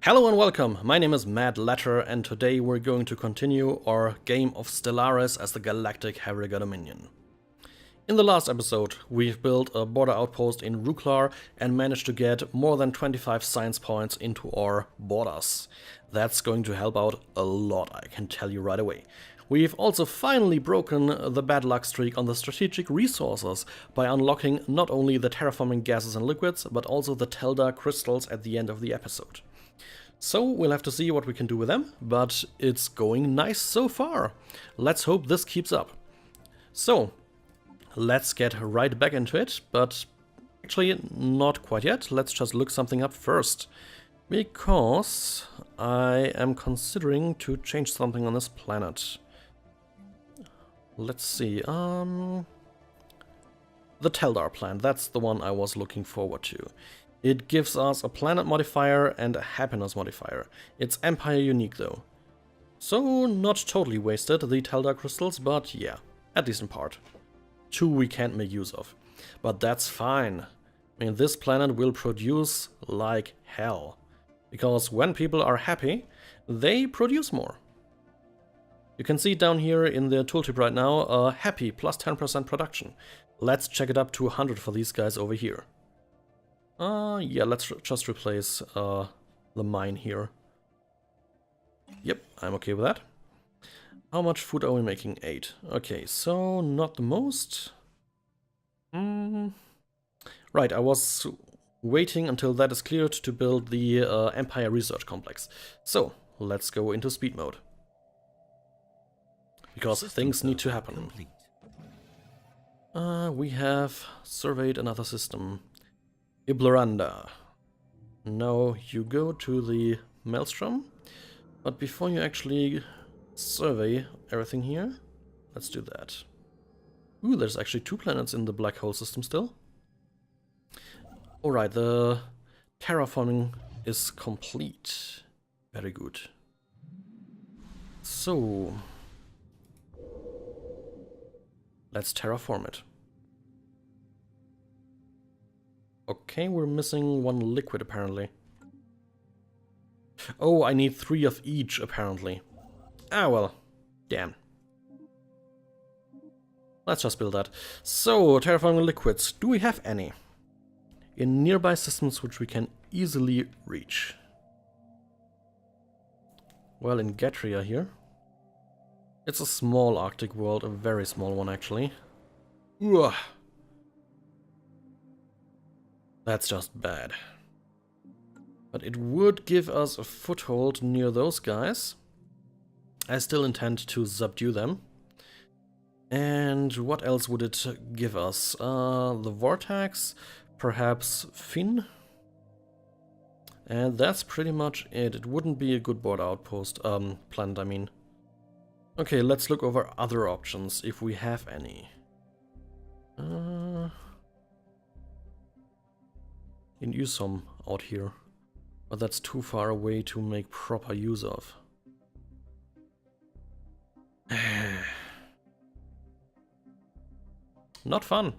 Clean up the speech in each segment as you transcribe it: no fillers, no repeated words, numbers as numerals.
Hello and welcome, my name is Matt Latter and today we're going to continue our game of Stellaris as the Galactic Harriger Dominion. In the last episode, we've built a border outpost in Ruklar and managed to get more than 25 science points into our borders. That's going to help out a lot, I can tell you right away. We've also finally broken the bad luck streak on the strategic resources by unlocking not only the terraforming gases and liquids, but also the Teldar crystals at the end of the episode. So we'll have to see what we can do with them, but it's going nice so far. Let's hope this keeps up. So, let's get right back into it, but actually not quite yet. Let's just look something up first, because I am considering to change something on this planet. Let's see, the Teldar plan, that's the one I was looking forward to. It gives us a planet modifier and a happiness modifier. It's Empire unique though. So not totally wasted, the Teldar crystals, but yeah, a decent part. 2 we can't make use of. But that's fine. I mean, this planet will produce like hell. Because when people are happy, they produce more. You can see down here in the tooltip right now, happy plus 10% production. Let's check it up to 100 for these guys over here. Yeah, let's just replace the mine here. Yep, I'm okay with that. How much food are we making? 8. Okay, so not the most. Right, I was waiting until that is cleared to build the Empire Research Complex. So, let's go into speed mode. Because things need to happen. We have surveyed another system. Ibleranda. Now you go to the Maelstrom, but before you actually survey everything here, let's do that. Ooh, there's actually 2 planets in the black hole system still. Alright, the terraforming is complete. Very good. So, let's terraform it. Okay, we're missing 1 liquid apparently. Oh, I need 3 of each apparently. Ah well, damn. Let's just build that. So, terraforming liquids, do we have any? In nearby systems which we can easily reach. Well, in Gatria here. It's a small Arctic world, a very small one actually. Ugh. That's just bad. But it would give us a foothold near those guys. I still intend to subdue them. And what else would it give us? The Vortex, perhaps Finn. And that's pretty much it. It wouldn't be a good border outpost, planet I mean. Okay, let's look over other options, if we have any. In Usom out here, but that's too far away to make proper use of. Not fun.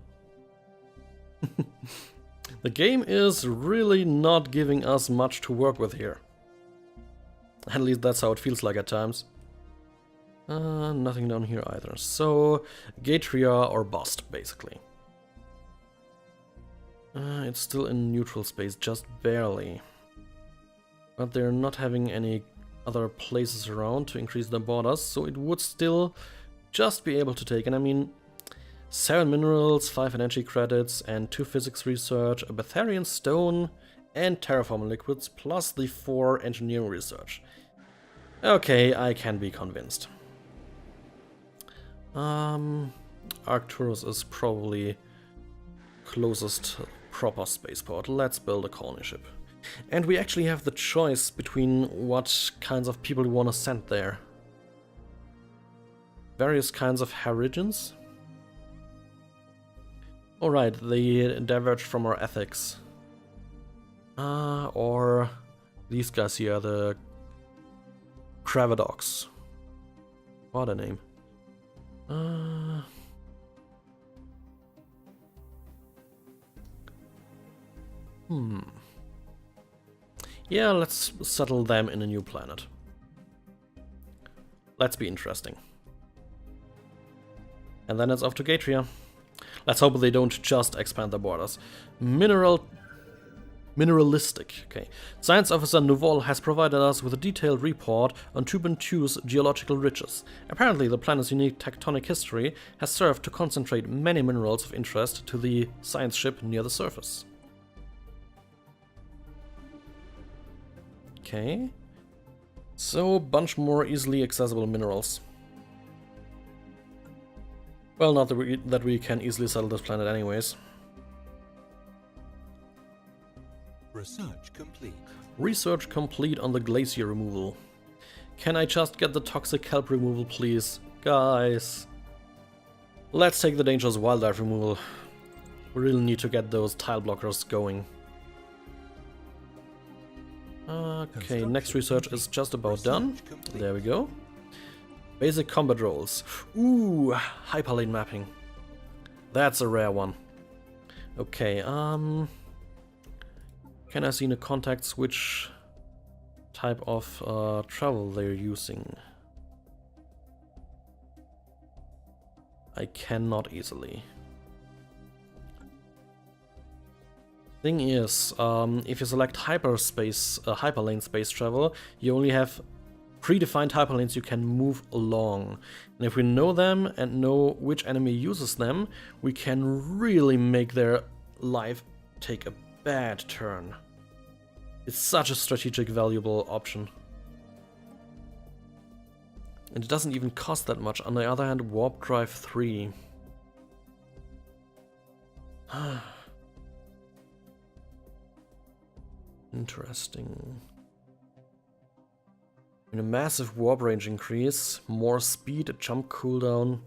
The game is really not giving us much to work with here. At least that's how it feels like at times. Nothing down here either. So, Gatria or bust, basically. It's still in neutral space, just barely. But they're not having any other places around to increase their borders, so it would still just be able to take. And I mean, 7 minerals, 5 energy credits, and 2 physics research, a Betharian stone, and terraforming liquids, plus the 4 engineering research. Okay, I can be convinced. Arcturus is probably closest proper spaceport. Let's build a colony ship. And we actually have the choice between what kinds of people we want to send there. Various kinds of Harrigians. Alright, they diverged from our ethics. Or these guys here, the Cravadox. What a name. Yeah, let's settle them in a new planet. Let's be interesting. And then it's off to Gatria. Let's hope they don't just expand their borders. Mineralistic, okay. Science Officer Nouveau has provided us with a detailed report on Tubantu's geological riches. Apparently, the planet's unique tectonic history has served to concentrate many minerals of interest to the science ship near the surface. Okay. So, a bunch more easily accessible minerals. Well, not that we can easily settle this planet anyways. Research complete. Research complete on the glacier removal. Can I just get the toxic kelp removal, please? Guys. Let's take the dangerous wildlife removal. We really need to get those tile blockers going. Okay, next research is just about done. There we go. Basic combat roles. Ooh, hyperlane mapping. That's a rare one. Okay, can I see in the contacts which type of travel they're using? I cannot easily. Thing is, if you select hyperlane space travel, you only have predefined hyperlanes you can move along. And if we know them and know which enemy uses them, we can really make their life take a bad turn. It's such a strategic, valuable option. And it doesn't even cost that much. On the other hand, Warp Drive 3. Interesting. In a massive warp range increase, more speed, a jump cooldown.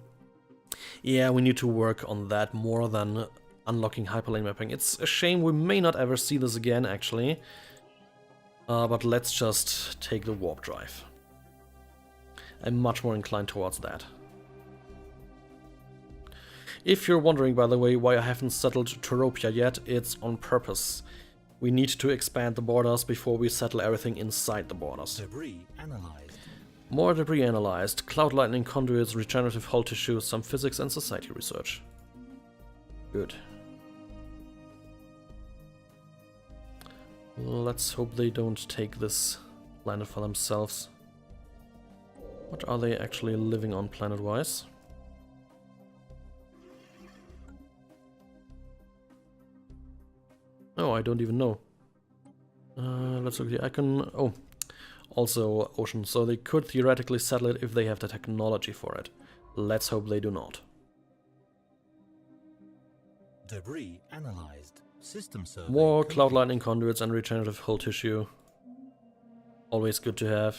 Yeah, we need to work on that more than unlocking hyperlane mapping. It's a shame we may not ever see this again, actually. But let's just take the warp drive. I'm much more inclined towards that. If you're wondering, by the way, why I haven't settled Turopia yet, it's on purpose. We need to expand the borders before we settle everything inside the borders. Debris analyzed. More debris analyzed. Cloud lightning conduits, regenerative hull tissue, some physics and society research. Good. Let's hope they don't take this planet for themselves. What are they actually living on planet-wise? Oh, I don't even know. Let's look at the icon. Oh, also ocean. So they could theoretically settle it if they have the technology for it. Let's hope they do not. Debris analyzed. System survey. More cloud lightning conduits and regenerative hull tissue. Always good to have.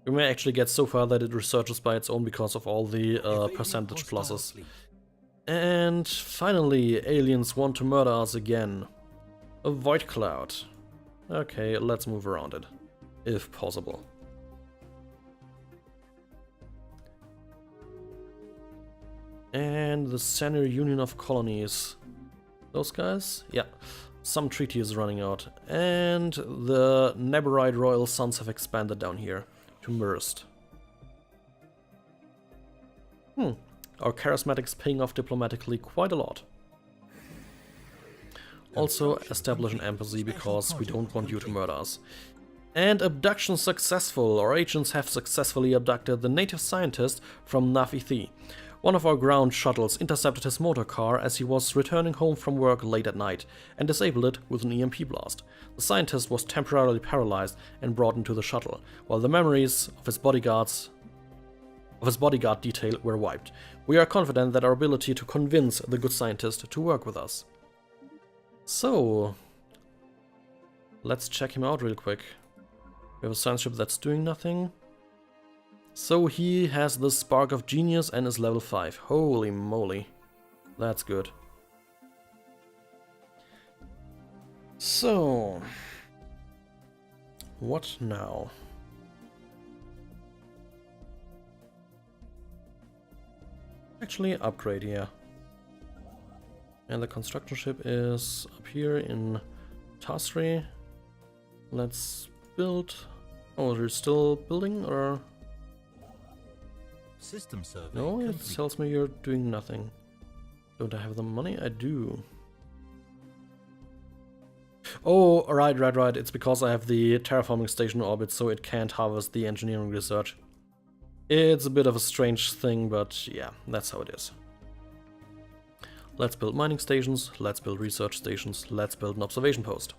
We may actually get so far that it researches by its own because of all the percentage pluses. And finally, aliens want to murder us again. A void cloud. Okay, let's move around it, if possible. And the Senior Union of Colonies. Those guys? Yeah. Some treaty is running out. And the Neboride Royal Sons have expanded down here to Mirst. Our charismatics paying off diplomatically quite a lot. Also establish an embassy because we don't want you to murder us. And abduction successful. Our agents have successfully abducted the native scientist from Nav-Ithi. One of our ground shuttles intercepted his motor car as he was returning home from work late at night and disabled it with an EMP blast. The scientist was temporarily paralyzed and brought into the shuttle, while the memories of his bodyguard detail were wiped. We are confident that our ability to convince the good scientist to work with us. So, let's check him out real quick. We have a science ship that's doing nothing. So he has the spark of genius and is level 5. Holy moly. That's good. So, what now? Actually, upgrade here. And the construction ship is up here in Tasri. Let's build. Oh, they're still building, or System survey no? It complete. tells me you're doing nothing. Don't I have the money? I do. Oh, right. It's because I have the terraforming station orbit, so it can't harvest the engineering research. It's a bit of a strange thing, but yeah, that's how it is. Let's build mining stations, let's build research stations, let's build an observation post.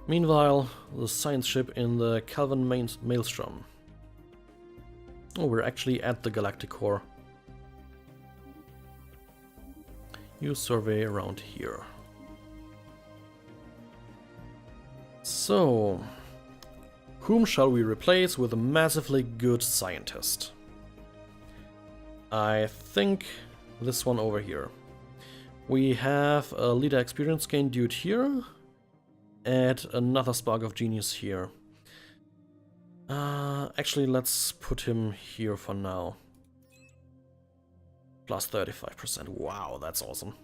Meanwhile, the science ship in the Kelvin Maelstrom. Oh, we're actually at the galactic core. You survey around here. So, whom shall we replace with a massively good scientist? I think this one over here. We have a leader experience gain dude here, and another spark of genius here. Actually, let's put him here for now. Plus 35%. Wow, that's awesome.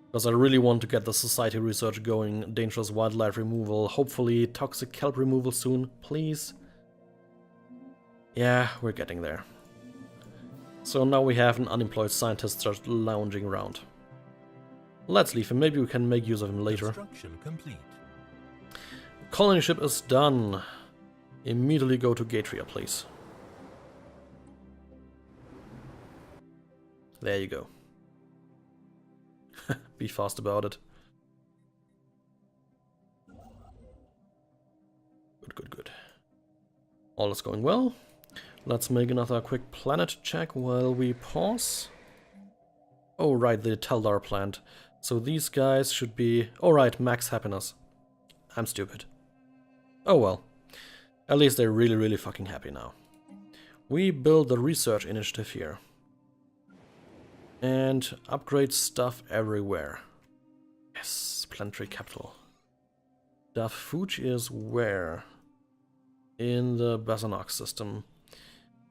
Because I really want to get the society research going. Dangerous wildlife removal. Hopefully toxic kelp removal soon, please. Yeah, we're getting there. So now we have an unemployed scientist just lounging around. Let's leave him. Maybe we can make use of him later. Construction complete. Colony ship is done. Immediately go to Gatria, please. There you go. Be fast about it. Good. All is going well. Let's make another quick planet check while we pause. Oh right, the Teldar plant. So these guys should be... Oh right, max happiness. I'm stupid. Oh well. At least they're really fucking happy now. We build the research initiative here. And upgrade stuff everywhere. Yes, planetary capital. Daf Fuj is where? In the Bazanox system.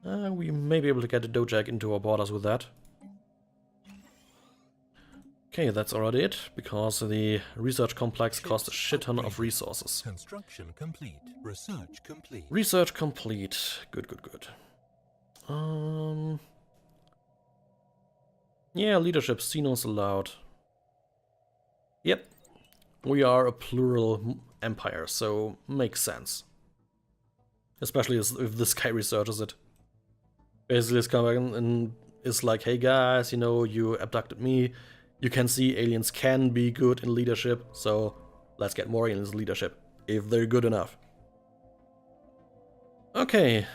We may be able to get a Dojak into our borders with that. Okay, that's already it, because the research complex costs a shit ton of resources. Construction complete. Research complete. Research complete. Good. Yeah, leadership, Xenos allowed. Yep. We are a plural empire, so makes sense. Especially if this guy researches it. Basically, it's coming and is like, hey guys, you know, you abducted me. You can see aliens can be good in leadership, so let's get more aliens in leadership, if they're good enough. Okay,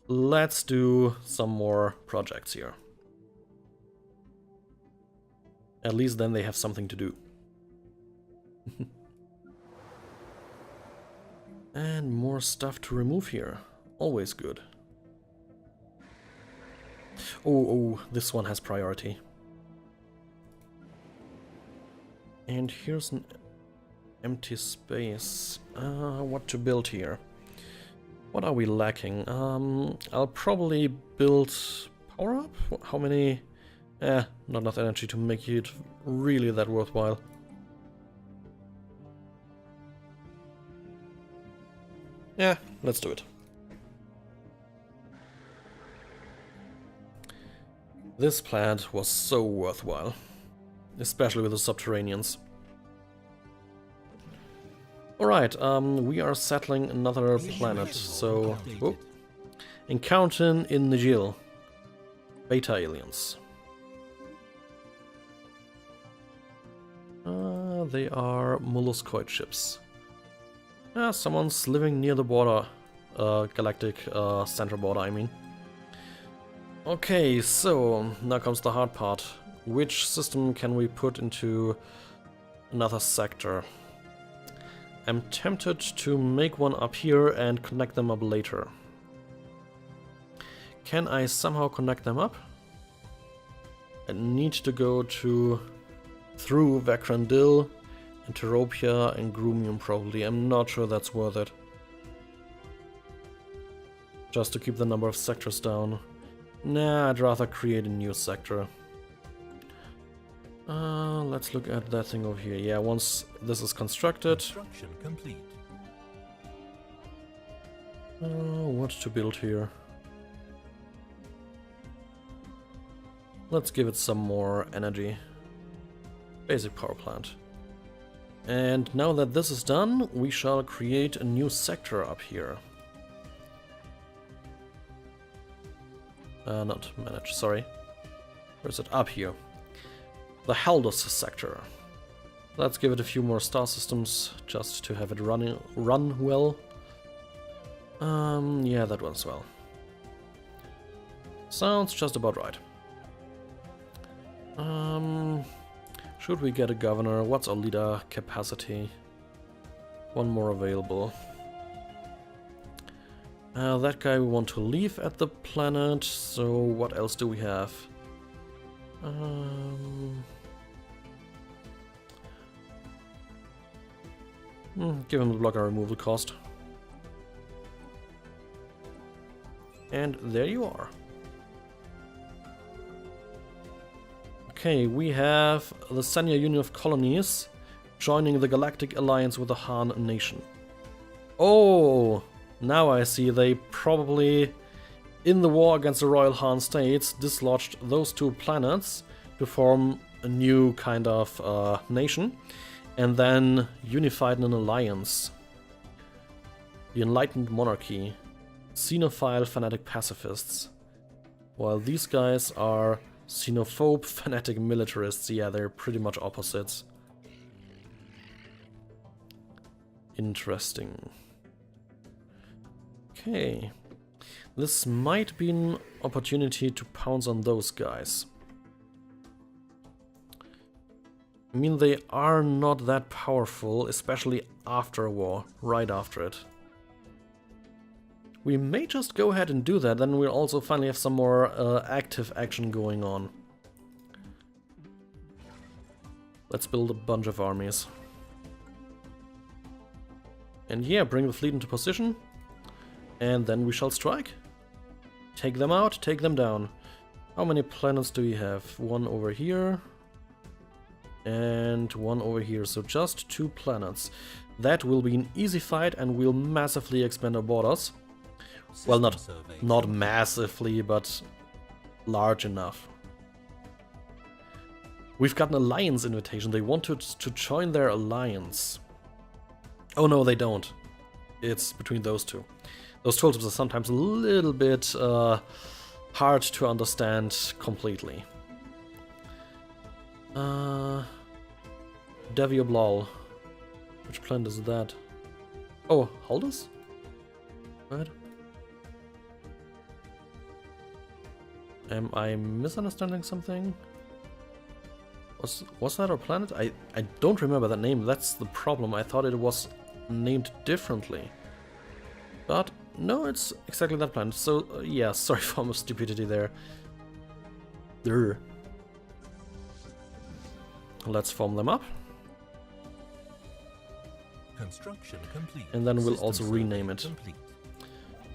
let's do some more projects here. At least then they have something to do. And more stuff to remove here. Always good. Oh, this one has priority. And here's an empty space. What to build here? What are we lacking? I'll probably build power up? How many? Not enough energy to make it really that worthwhile. Yeah, let's do it. This plant was so worthwhile. Especially with the subterraneans. Alright, we are settling another planet, so... Oh, encountering in Nigel. Beta aliens. They are molluscoid ships. Someone's living near the border. Galactic center border, I mean. Okay, so now comes the hard part. Which system can we put into another sector? I'm tempted to make one up here and connect them up later. Can I somehow connect them up? I need to go through Vakrandil, Interopia and Grumium probably. I'm not sure that's worth it. Just to keep the number of sectors down. Nah, I'd rather create a new sector. Construction complete. What to build here? Let's give it some more energy. Basic power plant. And now that this is done, we shall create a new sector up here. Not manage, sorry. Where is it? Up here. The Haldos sector. Let's give it a few more star systems just to have it run well. Yeah, that runs well. Sounds just about right. Should we get a governor? What's our leader capacity? One more available. That guy we want to leave at the planet, so what else do we have? Give him the blocker removal cost. And there you are. Okay, we have the Sanya Union of Colonies joining the Galactic Alliance with the Han Nation. Oh, now I see they probably, in the war against the Royal Han States, dislodged those two planets to form a new kind of nation, and then unified in an alliance. The Enlightened Monarchy, Xenophile Fanatic Pacifists, while these guys are Xenophobe Fanatic Militarists. Yeah, they're pretty much opposites. Interesting. Okay. This might be an opportunity to pounce on those guys. I mean, they are not that powerful, especially after a war, right after it. We may just go ahead and do that, then we'll also finally have some more active action going on. Let's build a bunch of armies. And yeah, bring the fleet into position. And then we shall strike. Take them out, take them down. How many planets do we have? One over here. And one over here, so just 2 planets. That will be an easy fight and we'll massively expand our borders. Well, not massively, but large enough. We've got an alliance invitation. They want to join their alliance. Oh no, they don't. It's between those two. Those tooltips are sometimes a little bit hard to understand completely. Devioblal. Which planet is that? Oh, Haldos? What? Am I misunderstanding something? Was that a planet? I don't remember that name. That's the problem. I thought it was named differently. But no, it's exactly that planet. So yeah, sorry for my stupidity there. Durr. Let's form them up. Construction complete. And then we'll System also rename it. complete.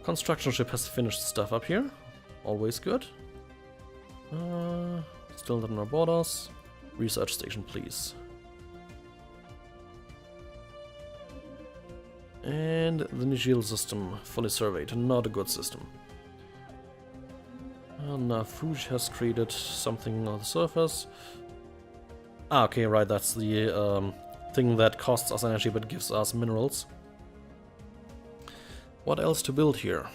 Construction ship has finished stuff up here. Always good. Still not in our borders. Research station, please. And the Nigel system, fully surveyed. Not a good system. Nafuj has created something on the surface. Ah, okay, right, that's the thing that costs us energy but gives us minerals. What else to build here?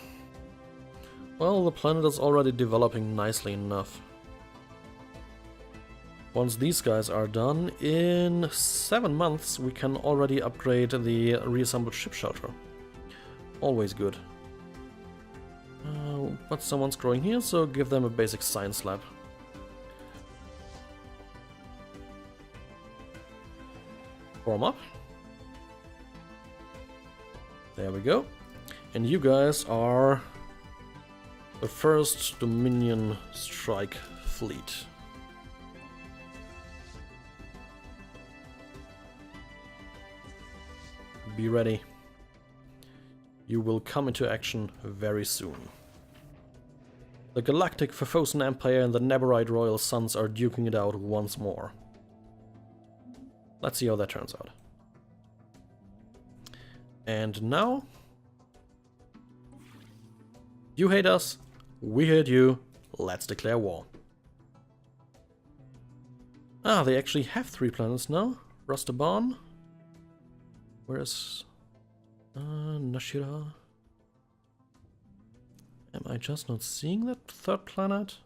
Well, the planet is already developing nicely enough. Once these guys are done, in 7 months we can already upgrade the reassembled ship shelter. Always good. But someone's growing here, so give them a basic science lab. Form up. There we go. And you guys are the first Dominion strike fleet. Be ready. You will come into action very soon. The Galactic Phafosan Empire and the Neborite Royal Sons are duking it out once more. Let's see how that turns out. You hate us, we hate you, let's declare war. Ah, they actually have 3 planets now. Rastaban. Where's Nashira? Am I just not seeing that 3rd planet?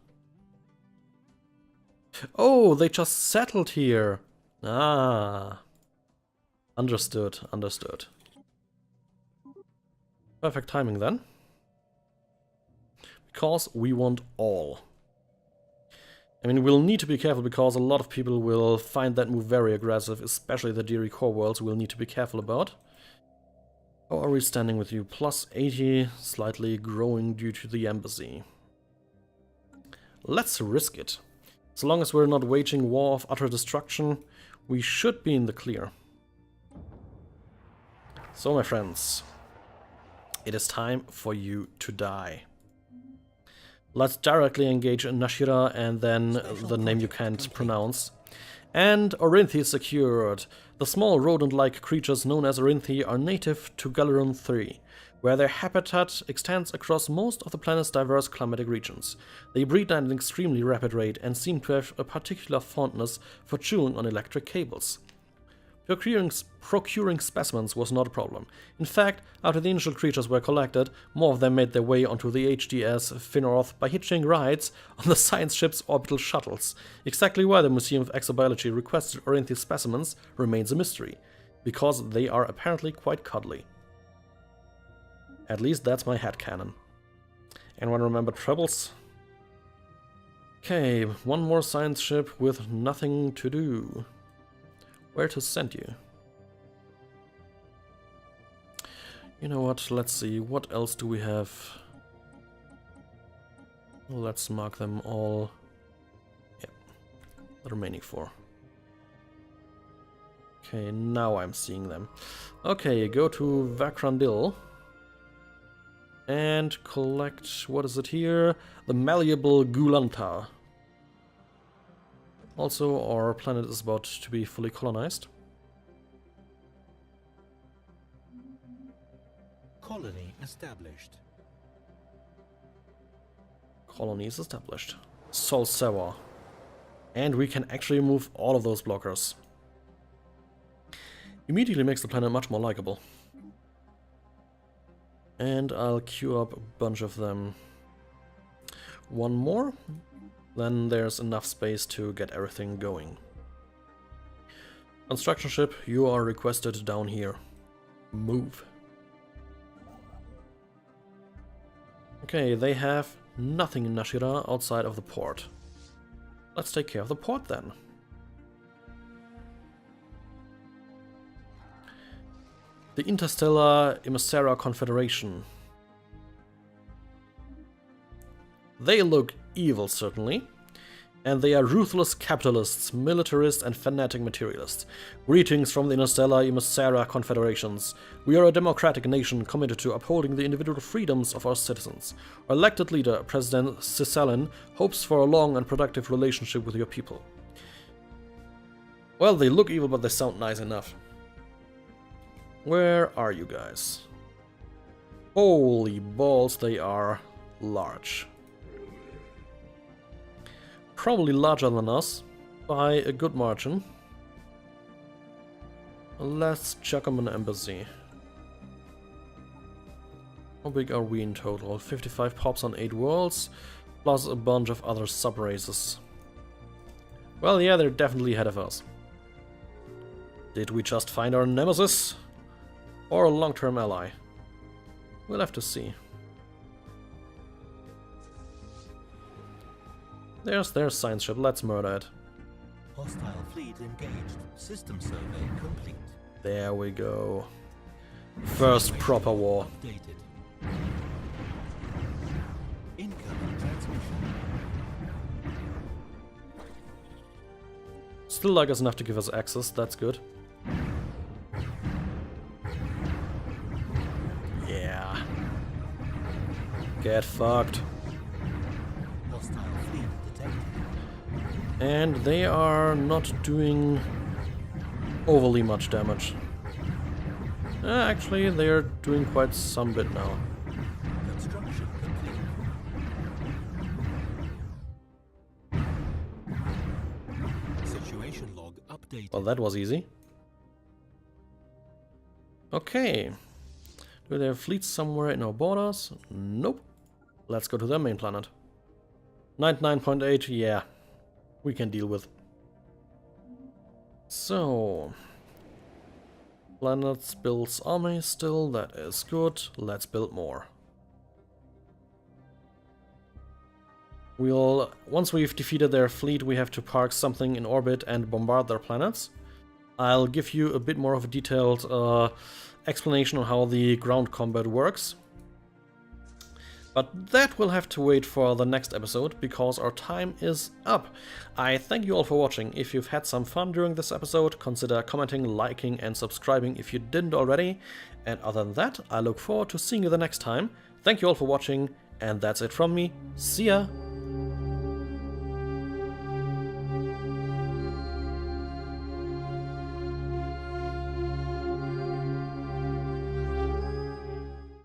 Oh, they just settled here. Ah. Understood, understood. Perfect timing then. Because we want all. I mean, we'll need to be careful because a lot of people will find that move very aggressive, especially the Deary core worlds we'll need to be careful about. How are we standing with you? Plus 80, slightly growing due to the embassy. Let's risk it. As long as we're not waging war of utter destruction, we should be in the clear. So, my friends, it is time for you to die. Let's directly engage Nashira and then the name you can't pronounce. And Orinthi secured. The small rodent-like creatures known as Orinthi are native to Galeron 3, where their habitat extends across most of the planet's diverse climatic regions. They breed at an extremely rapid rate and seem to have a particular fondness for chewing on electric cables. Procuring specimens was not a problem. In fact, after the initial creatures were collected, more of them made their way onto the HDS Finnorth by hitching rides on the science ship's orbital shuttles. Exactly why the Museum of Exobiology requested Orinthi specimens remains a mystery, because they are apparently quite cuddly. At least that's my headcanon. Anyone remember Troubles? Okay, one more science ship with nothing to do. Where to send you? You know what, let's see, what else do we have? Let's mark them all. Yeah, the remaining 4. Okay, now I'm seeing them. Okay, go to Vakrandil and collect, what is it here? The malleable Gulanta. Also, our planet is about to be fully colonized. Colony established. Colony is established. Sol Sewa. And we can actually remove all of those blockers. Immediately makes the planet much more likable. And I'll queue up a bunch of them. One more. Then there's enough space to get everything going. Construction ship, you are requested down here. Move. Okay, they have nothing in Nashira outside of the port. Let's take care of the port then. The Interstellar Emissara Confederation. They look evil, certainly. And they are ruthless capitalists, militarists, and fanatic materialists. Greetings from the Interstellar Emissara Confederations. We are a democratic nation committed to upholding the individual freedoms of our citizens. Our elected leader, President Cisalin, hopes for a long and productive relationship with your people. Well, they look evil, but they sound nice enough. Where are you guys? Holy balls, they are large. Probably larger than us, by a good margin. Let's check on an embassy. How big are we in total? 55 pops on 8 worlds, plus a bunch of other sub-races. Well, yeah, they're definitely ahead of us. Did we just find our nemesis? Or a long-term ally? We'll have to see. There's their science ship, let's murder it. Hostile fleet engaged. System survey complete. There we go. First proper war. Updated. Incoming transmission. Still like us enough to give us access, that's good. Yeah. Get fucked. Hostile fleet detected. And they are not doing overly much damage. Actually, they are doing quite some bit now. Construction complete. Situation log updated. Well, that was easy. Okay. Do they have fleets somewhere in our borders? Nope. Let's go to their main planet. 99.8, yeah. We can deal with. So... Planets builds army still, that is good. Let's build more. Once we've defeated their fleet, we have to park something in orbit and bombard their planets. I'll give you a bit more of a detailed explanation on how the ground combat works. But that will have to wait for the next episode, because our time is up. I thank you all for watching. If you've had some fun during this episode, consider commenting, liking and subscribing if you didn't already. And other than that, I look forward to seeing you the next time. Thank you all for watching, and that's it from me. See ya!